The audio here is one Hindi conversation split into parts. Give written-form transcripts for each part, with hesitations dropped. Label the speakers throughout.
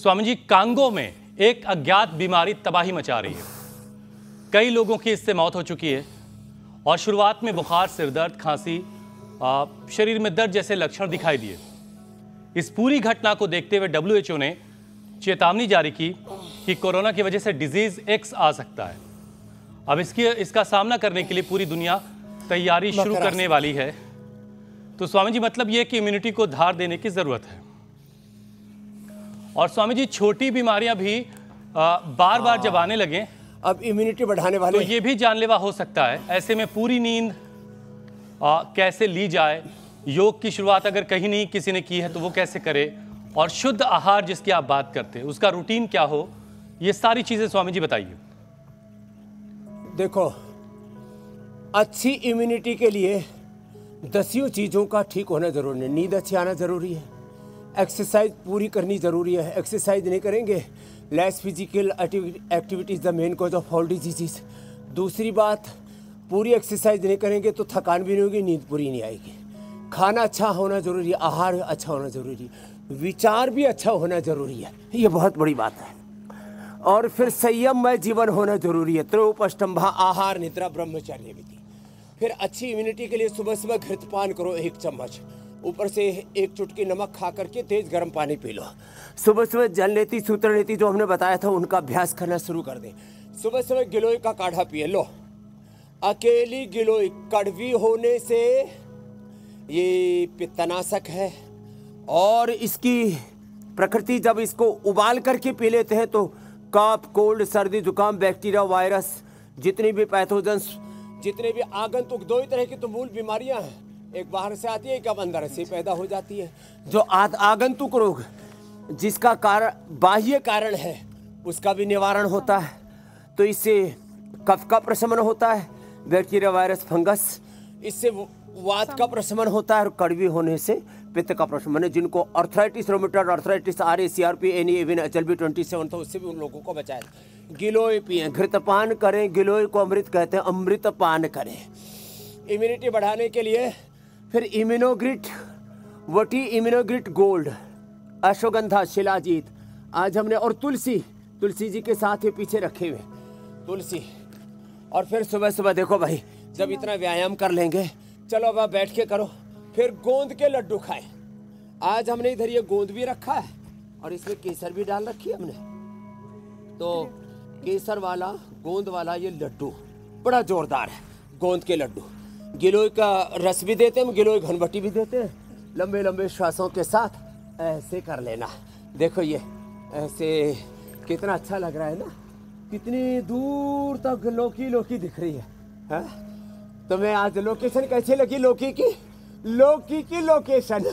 Speaker 1: स्वामी जी, कांगो में एक अज्ञात बीमारी तबाही मचा रही है। कई लोगों की इससे मौत हो चुकी है और शुरुआत में बुखार, सिरदर्द, खांसी, शरीर में दर्द जैसे लक्षण दिखाई दिए। इस पूरी घटना को देखते हुए WHO ने चेतावनी जारी की कि कोरोना की वजह से डिजीज X आ सकता है। अब इसका सामना करने के लिए पूरी दुनिया तैयारी शुरू करने वाली है। तो स्वामी जी, मतलब यह कि इम्यूनिटी को धार देने की जरूरत है। और स्वामी जी, छोटी बीमारियां भी बार बार जब आने लगे,
Speaker 2: अब इम्यूनिटी बढ़ाने वाले,
Speaker 1: तो ये भी जानलेवा हो सकता है। ऐसे में पूरी नींद कैसे ली जाए, योग की शुरुआत अगर कहीं नहीं किसी ने की है तो वो कैसे करे, और शुद्ध आहार जिसकी आप बात करते हैं उसका रूटीन क्या हो, ये सारी चीजें स्वामी जी बताइए।
Speaker 2: देखो, अच्छी इम्यूनिटी के लिए 10 चीज़ों का ठीक होना जरूरी है। नींद अच्छी आना जरूरी है, एक्सरसाइज पूरी करनी जरूरी है। एक्सरसाइज नहीं करेंगे, less physical activities the main cause of all disease. दूसरी बात, पूरी एक्सरसाइज नहीं करेंगे तो थकान भी नहीं होगी, नींद पूरी नहीं आएगी। खाना अच्छा होना जरूरी है, आहार अच्छा होना जरूरी है, विचार भी अच्छा होना जरूरी है, ये बहुत बड़ी बात है। और फिर संयममय जीवन होना जरूरी है। त्रोपष्टंभा आहार निद्रा ब्रह्मचर्य विधि। फिर अच्छी इम्यूनिटी के लिए सुबह सुबह घृतपान करो 1 चम्मच, ऊपर से 1 चुटकी नमक खा करके तेज गर्म पानी पी लो। सुबह सुबह जल नीति, सूत्र नीति जो हमने बताया था उनका अभ्यास करना शुरू कर दें। सुबह सुबह गिलोय का काढ़ा पिए लो। अकेली गिलोय कड़वी होने से ये पित्तनाशक है, और इसकी प्रकृति जब इसको उबाल करके पी लेते हैं तो कफ, कोल्ड, सर्दी, जुकाम, बैक्टीरिया, वायरस, जितनी भी पैथोजेंस, जितने भी आगंतुक, 2 ही तरह की तो मूल बीमारियां हैं। एक बाहर से आती है, एक अब अंदर से पैदा हो जाती है। जो आगंतुक रोग जिसका कारण बाह्य कारण है उसका भी निवारण होता है। तो इससे कफ का प्रशमन होता है, बैक्टीरिया, वायरस, फंगस, इससे वात का प्रशमन होता है, और कड़वी होने से पित्त का प्रशमन है। जिनको arthritis, rheumatoid arthritis, RA, CRP, NE, Evin, HLB 27 था, उससे भी उन लोगों को बचाए। गिलोय पिए, घृतपान करें, गिलोय को अमृत कहते हैं, अमृत पान करें इम्यूनिटी बढ़ाने के लिए। फिर इम्यूनोग्रिट वटी, इम्यूनोग्रिट गोल्ड, अश्वगंधा, शिलाजीत आज हमने, और तुलसी जी के साथ ये पीछे रखे हुए तुलसी। और फिर सुबह सुबह देखो भाई, जब इतना व्यायाम कर लेंगे, चलो अब आप बैठ के करो। फिर गोंद के लड्डू खाएं। आज हमने इधर ये गोंद भी रखा है और इसमें केसर भी डाल रखी है हमने। तो केसर वाला, गोंद वाला ये लड्डू बड़ा जोरदार है। गोंद के लड्डू, गिलोय का रस भी देते हैं, गिलोय घनबटी भी देते हैं। लंबे लंबे श्वासों के साथ ऐसे कर लेना। देखो ये ऐसे कितना अच्छा लग रहा है ना, कितनी दूर तक लौकी दिख रही है। तुम्हें आज लोकेशन कैसी लगी? लौकी की लोकेशन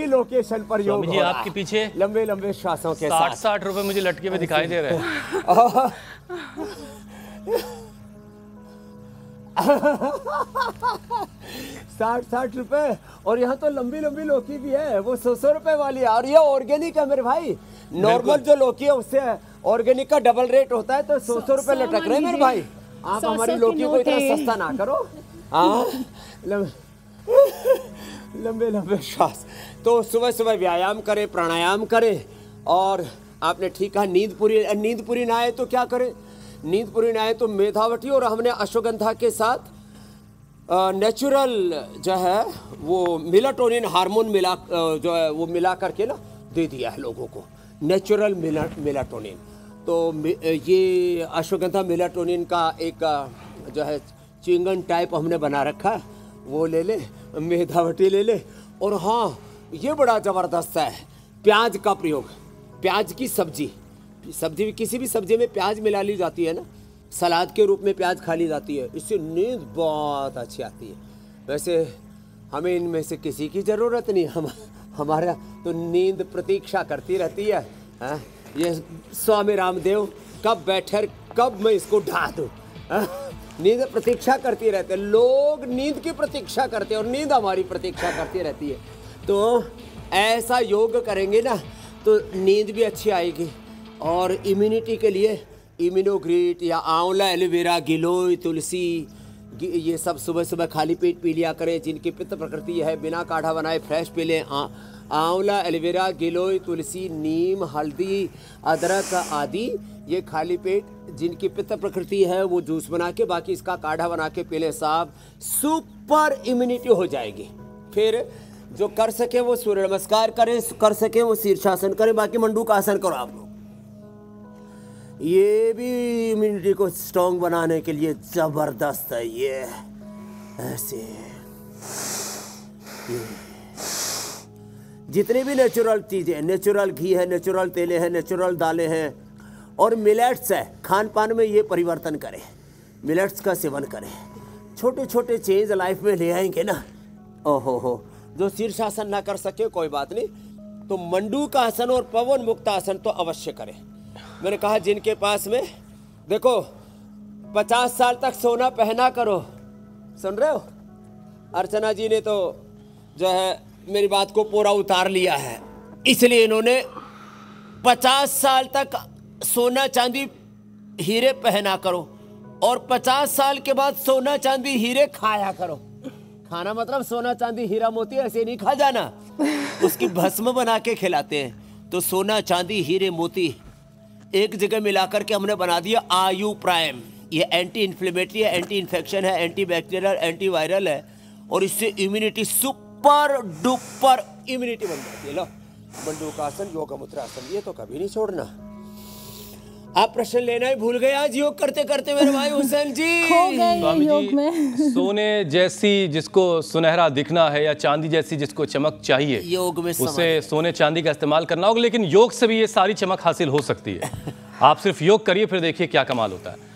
Speaker 2: लोकेशन पर योग हो रहा है।
Speaker 1: आपके पीछे
Speaker 2: लंबे लंबे श्वासों के साथ
Speaker 1: 60 रुपए मुझे लटके हुए दिखाई दे रहे हैं।
Speaker 2: 60 रुपए, और यहाँ तो लंबी लंबी लौकी भी है, वो 100 रुपए वाली है। और ये ऑर्गेनिक है मेरे भाई। नॉर्मल जो लौकी है उससे ऑर्गेनिक का डबल रेट होता है, तो 100 रुपए लटक रहे हैं मेरे भाई। आप हमारी लौकी को इतना सस्ता ना करो। हाँ, लंबे लंबे श्वास। तो सुबह सुबह व्यायाम करें, प्राणायाम करें। और आपने ठीक कहा, नींद पूरी ना आए तो क्या करें? नींद पूरी ना आए तो मेधावटी और हमने अश्वगंधा के साथ नेचुरल जो है वो मेलाटोनिन हार्मोन जो है वो मिला करके ना दे दिया है लोगों को, नेचुरल मेलाटोनिन। तो ये अश्वगंधा मेलाटोनिन का एक जो है चिंगन टाइप हमने बना रखा है, वो ले ले, मेधावटी ले ले। और हाँ, ये बड़ा ज़बरदस्त है, प्याज का प्रयोग। प्याज की सब्जी किसी भी सब्जी में प्याज मिला ली जाती है ना, सलाद के रूप में प्याज खा ली जाती है, इससे नींद बहुत अच्छी आती है। वैसे हमें इनमें से किसी की ज़रूरत नहीं, हमारा तो नींद प्रतीक्षा करती रहती है। ये स्वामी रामदेव कब बैठे, कब मैं इसको ढा दूँ। नींद प्रतीक्षा करती रहते, लोग नींद की प्रतीक्षा करते हैं और नींद हमारी प्रतीक्षा करती रहती है। तो ऐसा योग करेंगे ना तो नींद भी अच्छी आएगी। और इम्यूनिटी के लिए इम्यूनोग्रिट या आंवला, एलोवेरा, गिलोय, तुलसी, ये सब सुबह सुबह खाली पेट पी लिया करें। जिनकी पित्त प्रकृति है बिना काढ़ा बनाए फ्रेश पी लें। आंवला, एलोवेरा, गिलोय, तुलसी, नीम, हल्दी, अदरक आदि ये खाली पेट जिनकी पित्त प्रकृति है वो जूस बना के, बाकी इसका काढ़ा बना के पी लें साहब, सुपर इम्यूनिटी हो जाएगी। फिर जो कर सके वो सूर्य नमस्कार करें, कर सके वो शीर्षासन करें, बाकी मंडूक आसन करो आप लोग। ये भी इम्यूनिटी को स्ट्रॉन्ग बनाने के लिए जबरदस्त है। ये ऐसे जितनी भी नेचुरल चीजें, नेचुरल घी है, नेचुरल तेलें हैं, नेचुरल दालें हैं और मिलेट्स है, खान पान में ये परिवर्तन करें, मिलेट्स का सेवन करें। छोटे छोटे चेंज लाइफ में ले आएंगे ना, ओहो हो। जो शीर्षासन ना कर सके कोई बात नहीं, तो मंडूक आसन और पवन मुक्त आसन तो अवश्य करें। मैंने कहा जिनके पास में देखो 50 साल तक सोना पहना करो, सुन रहे हो? अर्चना जी ने तो जो है मेरी बात को पूरा उतार लिया है, इसलिए इन्होंने 50 साल तक सोना चांदी हीरे पहना करो और 50 साल के बाद सोना चांदी हीरे खाया करो। खाना मतलब सोना चांदी हीरा मोती ऐसे नहीं खा जाना, उसकी भस्म बना के खिलाते हैं। तो सोना चांदी हीरे मोती एक जगह मिलाकर के हमने बना दिया आयु प्राइम। ये एंटी इन्फ्लेमेटरी है, एंटी इन्फेक्शन है, एंटी बैक्टीरियल, एंटी वायरल है और इससे इम्यूनिटी सुपर डुपर इम्यूनिटी बन जाती है। लो मंडूकासन, योग मुद्रासन, ये तो कभी नहीं छोड़ना। आप प्रश्न लेना ही भूल गए आज योग करते करते मेरे भाई हुसैन जी।
Speaker 3: खो गए
Speaker 1: स्वामी
Speaker 3: योग
Speaker 1: जी,
Speaker 3: में।
Speaker 1: सोने जैसी जिसको सुनहरा दिखना है या चांदी जैसी जिसको चमक चाहिए,
Speaker 2: योग में
Speaker 1: उसे सोने चांदी का इस्तेमाल करना होगा, लेकिन योग से भी ये सारी चमक हासिल हो सकती है। आप सिर्फ योग करिए, फिर देखिए क्या कमाल होता है।